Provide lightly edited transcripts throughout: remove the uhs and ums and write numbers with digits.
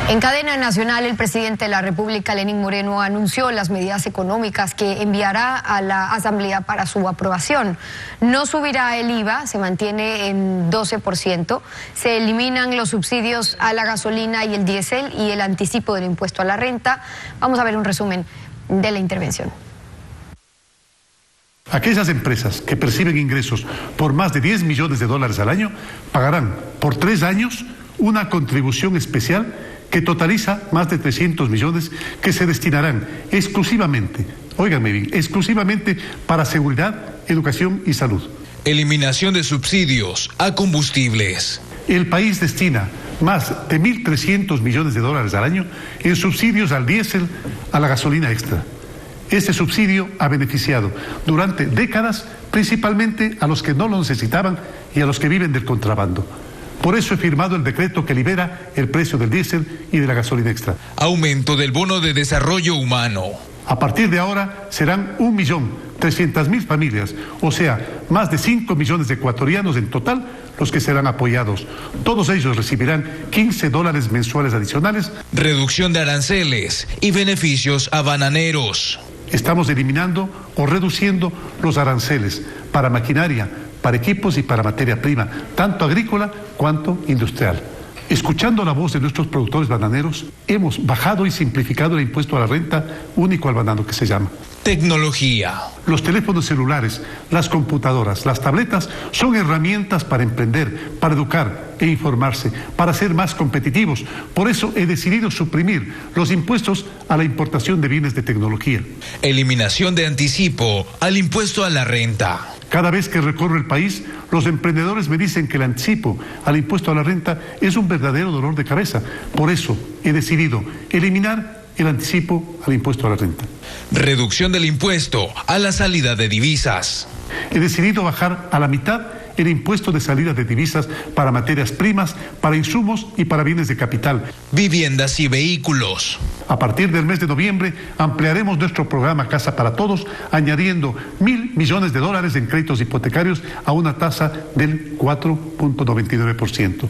En cadena nacional, el presidente de la República, Lenín Moreno, anunció las medidas económicas que enviará a la Asamblea para su aprobación. No subirá el IVA, se mantiene en 12%, se eliminan los subsidios a la gasolina y el diésel y el anticipo del impuesto a la renta. Vamos a ver un resumen de la intervención. Aquellas empresas que perciben ingresos por más de 10 millones de dólares al año pagarán por 3 años una contribución especial que totaliza más de 300 millones que se destinarán exclusivamente, óiganme bien, exclusivamente para seguridad, educación y salud. Eliminación de subsidios a combustibles. El país destina más de 1.300 millones de dólares al año en subsidios al diésel, a la gasolina extra. Este subsidio ha beneficiado durante décadas principalmente a los que no lo necesitaban y a los que viven del contrabando. Por eso he firmado el decreto que libera el precio del diésel y de la gasolina extra. Aumento del bono de desarrollo humano. A partir de ahora serán 1.300.000 familias, o sea, más de 5 millones de ecuatorianos en total los que serán apoyados. Todos ellos recibirán $15 mensuales adicionales. Reducción de aranceles y beneficios a bananeros. Estamos eliminando o reduciendo los aranceles para maquinaria, para equipos y para materia prima, tanto agrícola cuanto industrial. Escuchando la voz de nuestros productores bananeros, hemos bajado y simplificado el impuesto a la renta único al banano que se llama. Tecnología. Los teléfonos celulares, las computadoras, las tabletas son herramientas para emprender, para educar e informarse, para ser más competitivos. Por eso he decidido suprimir los impuestos a la importación de bienes de tecnología. Eliminación de anticipo al impuesto a la renta. Cada vez que recorro el país, los emprendedores me dicen que el anticipo al impuesto a la renta es un verdadero dolor de cabeza. Por eso he decidido eliminar el anticipo al impuesto a la renta. Reducción del impuesto a la salida de divisas. He decidido bajar a la mitad el impuesto de salida de divisas para materias primas, para insumos y para bienes de capital. Viviendas y vehículos. A partir del mes de noviembre ampliaremos nuestro programa Casa para Todos, añadiendo $1.000 millones en créditos hipotecarios a una tasa del 4.99%.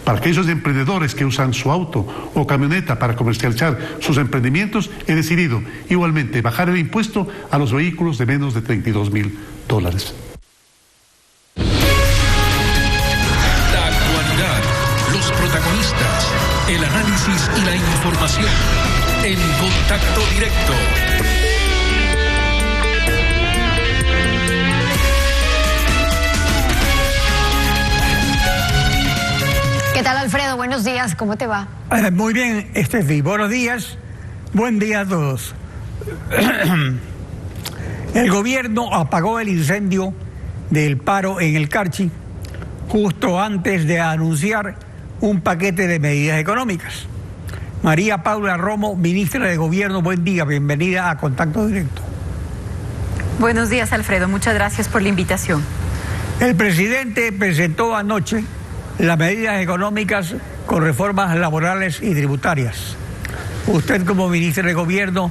Para aquellos emprendedores que usan su auto o camioneta para comercializar sus emprendimientos, he decidido igualmente bajar el impuesto a los vehículos de menos de $32.000. La actualidad, los protagonistas, el análisis y la información en Contacto Directo. ¿Qué tal, Alfredo? Buenos días, ¿cómo te va? Muy bien, Estefi, buenos días, buen día a todos. El gobierno apagó el incendio del paro en el Carchi justo antes de anunciar un paquete de medidas económicas. María Paula Romo, ministra de Gobierno, buen día, bienvenida a Contacto Directo. Buenos días, Alfredo, muchas gracias por la invitación. El presidente presentó anoche las medidas económicas con reformas laborales y tributarias. Usted, como ministra de Gobierno,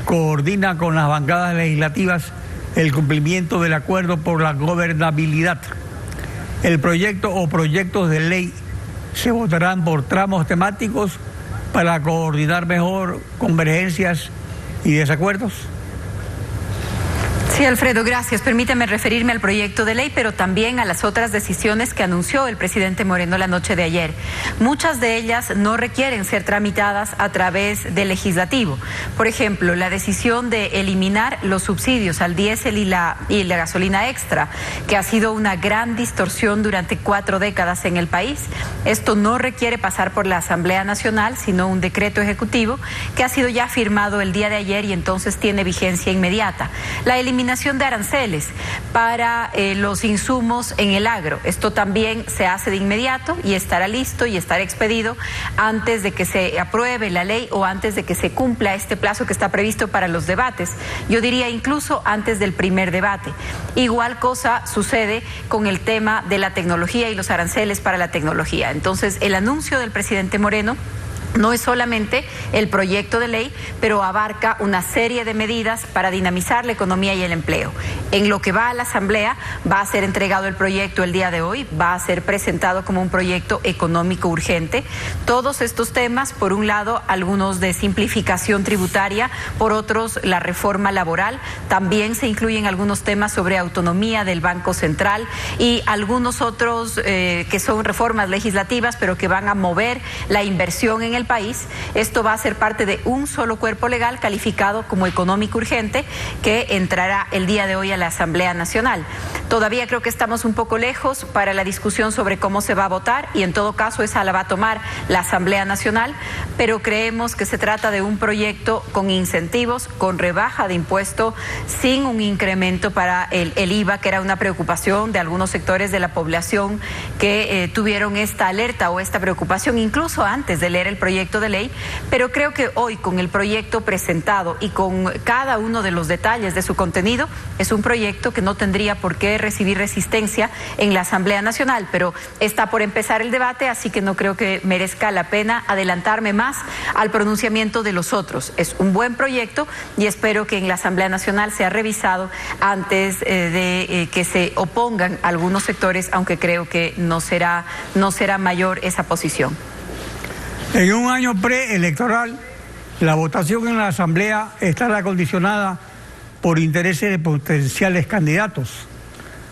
coordina con las bancadas legislativas el cumplimiento del acuerdo por la gobernabilidad. El proyecto o proyectos de ley se votarán por tramos temáticos para coordinar mejor convergencias y desacuerdos. Sí, Alfredo, gracias. Permíteme referirme al proyecto de ley, pero también a las otras decisiones que anunció el presidente Moreno la noche de ayer. Muchas de ellas no requieren ser tramitadas a través del legislativo. Por ejemplo, la decisión de eliminar los subsidios al diésel y la gasolina extra, que ha sido una gran distorsión durante 4 décadas en el país. Esto no requiere pasar por la Asamblea Nacional, sino un decreto ejecutivo que ha sido ya firmado el día de ayer y entonces tiene vigencia inmediata. La eliminación de aranceles para los insumos en el agro. Esto también se hace de inmediato y estará listo y estará expedido antes de que se apruebe la ley o antes de que se cumpla este plazo que está previsto para los debates. Yo diría incluso antes del primer debate. Igual cosa sucede con el tema de la tecnología y los aranceles para la tecnología. Entonces, el anuncio del presidente Moreno No es solamente el proyecto de ley, pero abarca una serie de medidas para dinamizar la economía y el empleo. En lo que va a la Asamblea, va a ser entregado el proyecto el día de hoy, va a ser presentado como un proyecto económico urgente. Todos estos temas, por un lado, algunos de simplificación tributaria, por otros, la reforma laboral. También se incluyen algunos temas sobre autonomía del Banco Central y algunos otros que son reformas legislativas, pero que van a mover la inversión en el país. Esto va a ser parte de un solo cuerpo legal calificado como económico urgente que entrará el día de hoy a la Asamblea Nacional. Todavía creo que estamos un poco lejos para la discusión sobre cómo se va a votar y en todo caso esa la va a tomar la Asamblea Nacional, pero creemos que se trata de un proyecto con incentivos, con rebaja de impuesto, sin un incremento para el IVA, que era una preocupación de algunos sectores de la población que tuvieron esta alerta o esta preocupación incluso antes de leer el proyecto de ley, pero creo que hoy con el proyecto presentado y con cada uno de los detalles de su contenido, es un proyecto que no tendría por qué recibir resistencia en la Asamblea Nacional, pero está por empezar el debate, así que no creo que merezca la pena adelantarme más al pronunciamiento de los otros. Es un buen proyecto y espero que en la Asamblea Nacional sea revisado antes de que se opongan algunos sectores, aunque creo que no será mayor esa posición. En un año preelectoral, la votación en la Asamblea estará condicionada por intereses de potenciales candidatos.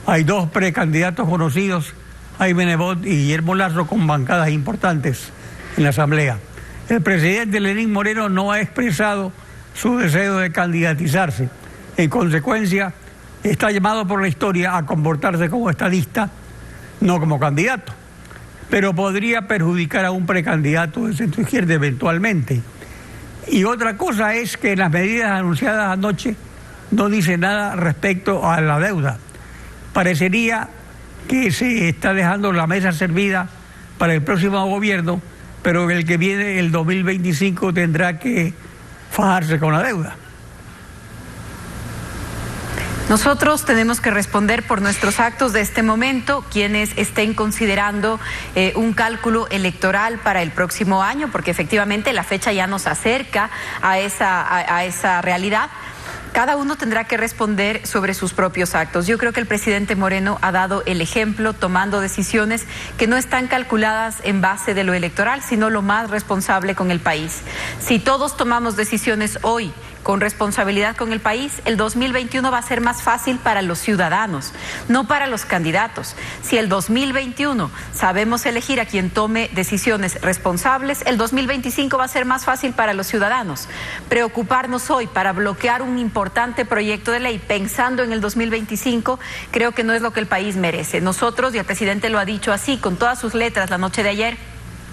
Hay dos precandidatos conocidos, Jaime Nebot y Guillermo Lazo, con bancadas importantes en la Asamblea. El presidente Lenín Moreno no ha expresado su deseo de candidatizarse. En consecuencia, está llamado por la historia a comportarse como estadista, no como candidato, pero podría perjudicar a un precandidato de centro izquierda eventualmente. Y otra cosa es que las medidas anunciadas anoche no dicen nada respecto a la deuda. Parecería que se está dejando la mesa servida para el próximo gobierno, pero el que viene, el 2025, tendrá que fajarse con la deuda. Nosotros tenemos que responder por nuestros actos de este momento, quienes estén considerando un cálculo electoral para el próximo año, porque efectivamente la fecha ya nos acerca a esa realidad. Cada uno tendrá que responder sobre sus propios actos. Yo creo que el presidente Moreno ha dado el ejemplo tomando decisiones que no están calculadas en base de lo electoral, sino lo más responsable con el país. Si todos tomamos decisiones hoy con responsabilidad con el país, el 2021 va a ser más fácil para los ciudadanos, no para los candidatos. Si el 2021 sabemos elegir a quien tome decisiones responsables, el 2025 va a ser más fácil para los ciudadanos. Preocuparnos hoy para bloquear un importante proyecto de ley pensando en el 2025, creo que no es lo que el país merece. Nosotros, y el presidente lo ha dicho así, con todas sus letras la noche de ayer,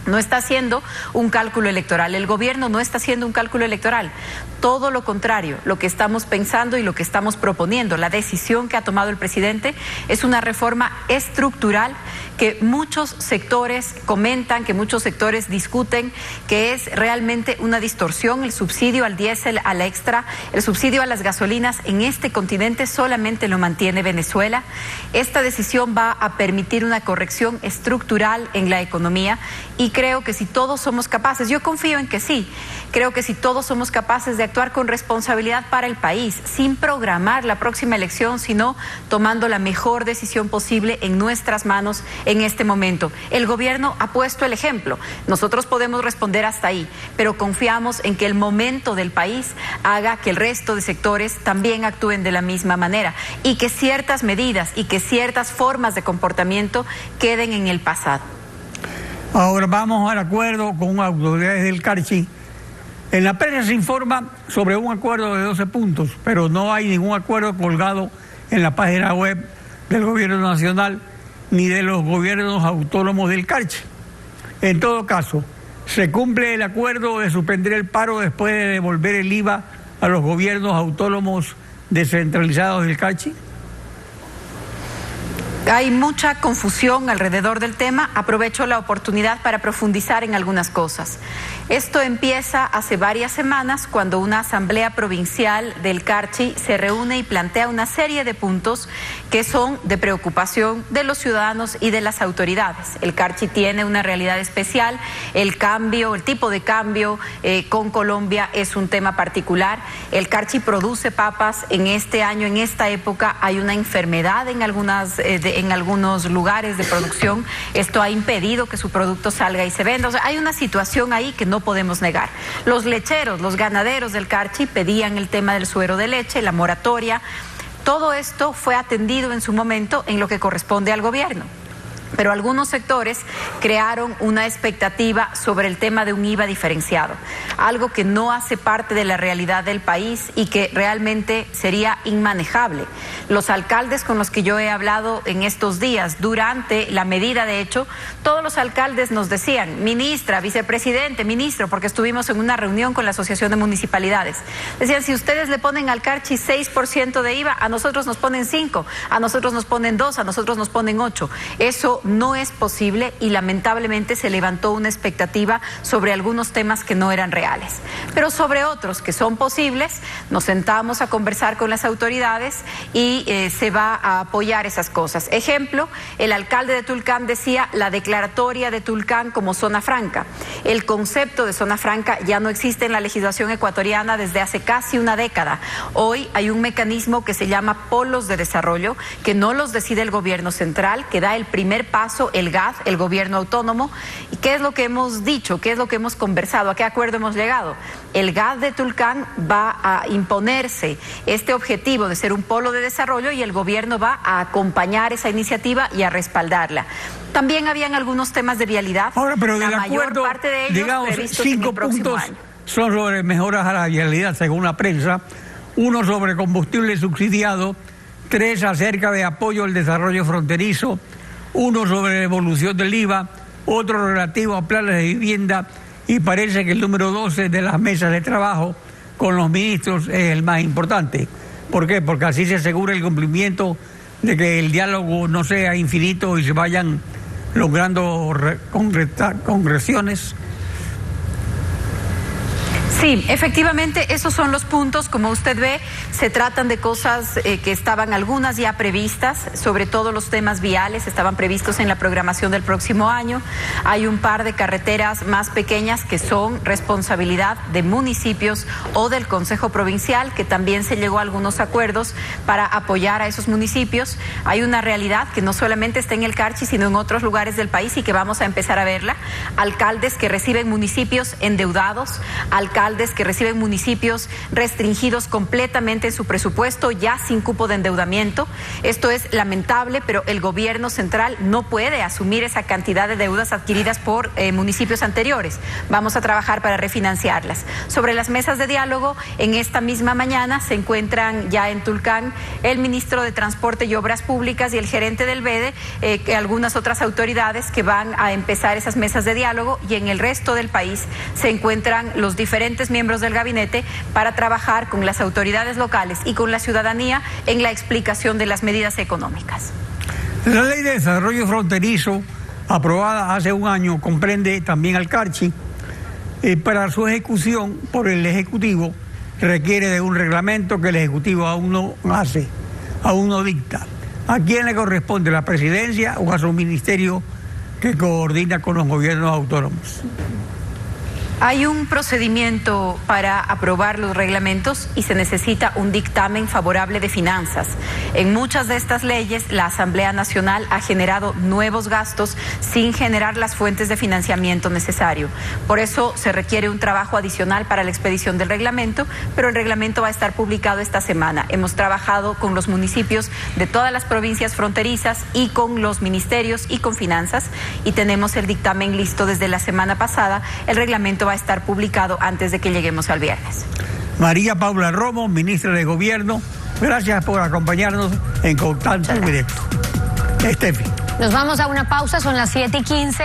no está haciendo un cálculo electoral, el gobierno no está haciendo un cálculo electoral, todo lo contrario, lo que estamos pensando y lo que estamos proponiendo, la decisión que ha tomado el presidente es una reforma estructural que muchos sectores comentan, que muchos sectores discuten, que es realmente una distorsión. El subsidio al diésel, a la extra, el subsidio a las gasolinas en este continente solamente lo mantiene Venezuela. Esta decisión va a permitir una corrección estructural en la economía y creo que si todos somos capaces, yo confío en que sí, creo que si todos somos capaces de actuar con responsabilidad para el país, sin programar la próxima elección, sino tomando la mejor decisión posible en nuestras manos en este momento. El gobierno ha puesto el ejemplo, nosotros podemos responder hasta ahí, pero confiamos en que el momento del país haga que el resto de sectores también actúen de la misma manera y que ciertas medidas y que ciertas formas de comportamiento queden en el pasado. Ahora vamos al acuerdo con autoridades del Carchi. En la prensa se informa sobre un acuerdo de 12 puntos, pero no hay ningún acuerdo colgado en la página web del Gobierno Nacional ni de los gobiernos autónomos del Carchi. En todo caso, ¿se cumple el acuerdo de suspender el paro después de devolver el IVA a los gobiernos autónomos descentralizados del Carchi? Hay mucha confusión alrededor del tema. Aprovecho la oportunidad para profundizar en algunas cosas. Esto empieza hace varias semanas cuando una asamblea provincial del Carchi se reúne y plantea una serie de puntos que son de preocupación de los ciudadanos y de las autoridades. El Carchi tiene una realidad especial, el tipo de cambio con Colombia es un tema particular. El Carchi produce papas en este año, en esta época hay una enfermedad en algunos lugares de producción. Esto ha impedido que su producto salga y se venda. O sea, hay una situación ahí que no podemos negar. Los lecheros, los ganaderos del Carchi pedían el tema del suero de leche, la moratoria. Todo esto fue atendido en su momento en lo que corresponde al gobierno. Pero algunos sectores crearon una expectativa sobre el tema de un IVA diferenciado, algo que no hace parte de la realidad del país y que realmente sería inmanejable. Los alcaldes con los que yo he hablado en estos días, durante la medida, de hecho, todos los alcaldes nos decían, ministra, vicepresidente, ministro, porque estuvimos en una reunión con la Asociación de Municipalidades, decían, si ustedes le ponen al Carchi 6% de IVA, a nosotros nos ponen 5%, a nosotros nos ponen 2%, a nosotros nos ponen 8%. Eso no es posible y lamentablemente se levantó una expectativa sobre algunos temas que no eran reales. Pero sobre otros que son posibles, nos sentamos a conversar con las autoridades y se va a apoyar esas cosas. Ejemplo, el alcalde de Tulcán decía la declaratoria de Tulcán como zona franca. El concepto de zona franca ya no existe en la legislación ecuatoriana desde hace casi una década. Hoy hay un mecanismo que se llama polos de desarrollo, que no los decide el gobierno central, que da el primer paso el GAD, el gobierno autónomo. ¿Y qué es lo que hemos dicho? ¿Qué es lo que hemos conversado? ¿A qué acuerdo hemos llegado? El GAD de Tulcán va a imponerse este objetivo de ser un polo de desarrollo y el gobierno va a acompañar esa iniciativa y a respaldarla. También habían algunos temas de vialidad. Ahora, pero la del mayor acuerdo, parte de ellos digamos, previstos 5 en el próximo puntos año. son sobre mejoras a la vialidad, según la prensa, 1 sobre combustible subsidiado, 3 acerca de apoyo al desarrollo fronterizo, 1 sobre evolución del IVA, otro relativo a planes de vivienda y parece que el número 12 de las mesas de trabajo con los ministros es el más importante. ¿Por qué? Porque así se asegura el cumplimiento de que el diálogo no sea infinito y se vayan logrando concreciones. Sí, efectivamente, esos son los puntos. Como usted ve, se tratan de cosas que estaban algunas ya previstas, sobre todo los temas viales, estaban previstos en la programación del próximo año. Hay un par de carreteras más pequeñas que son responsabilidad de municipios o del Consejo Provincial, que también se llegó a algunos acuerdos para apoyar a esos municipios. Hay una realidad que no solamente está en el Carchi, sino en otros lugares del país y que vamos a empezar a verla. Alcaldes que reciben municipios endeudados, alcaldes que reciben municipios restringidos completamente en su presupuesto, ya sin cupo de endeudamiento. Esto es lamentable, pero el gobierno central no puede asumir esa cantidad de deudas adquiridas por municipios anteriores. Vamos a trabajar para refinanciarlas. Sobre las mesas de diálogo, en esta misma mañana se encuentran ya en Tulcán el ministro de Transporte y Obras Públicas y el gerente del BEDE, algunas otras autoridades que van a empezar esas mesas de diálogo, y en el resto del país se encuentran los diferentes miembros del gabinete para trabajar con las autoridades locales y con la ciudadanía en la explicación de las medidas económicas. La ley de desarrollo fronterizo, aprobada hace un año, comprende también al Carchi. Para su ejecución por el Ejecutivo requiere de un reglamento que el Ejecutivo aún no hace, aún no dicta. ¿A quién le corresponde? ¿La presidencia o a su ministerio que coordina con los gobiernos autónomos? Hay un procedimiento para aprobar los reglamentos y se necesita un dictamen favorable de finanzas. En muchas de estas leyes, la Asamblea Nacional ha generado nuevos gastos sin generar las fuentes de financiamiento necesario. Por eso se requiere un trabajo adicional para la expedición del reglamento, pero el reglamento va a estar publicado esta semana. Hemos trabajado con los municipios de todas las provincias fronterizas y con los ministerios y con finanzas, y tenemos el dictamen listo desde la semana pasada. El reglamento va a estar publicado antes de que lleguemos al viernes. María Paula Romo, ministra de Gobierno, gracias por acompañarnos en Contacto Directo. Estefi. Nos vamos a una pausa, son las 7:15.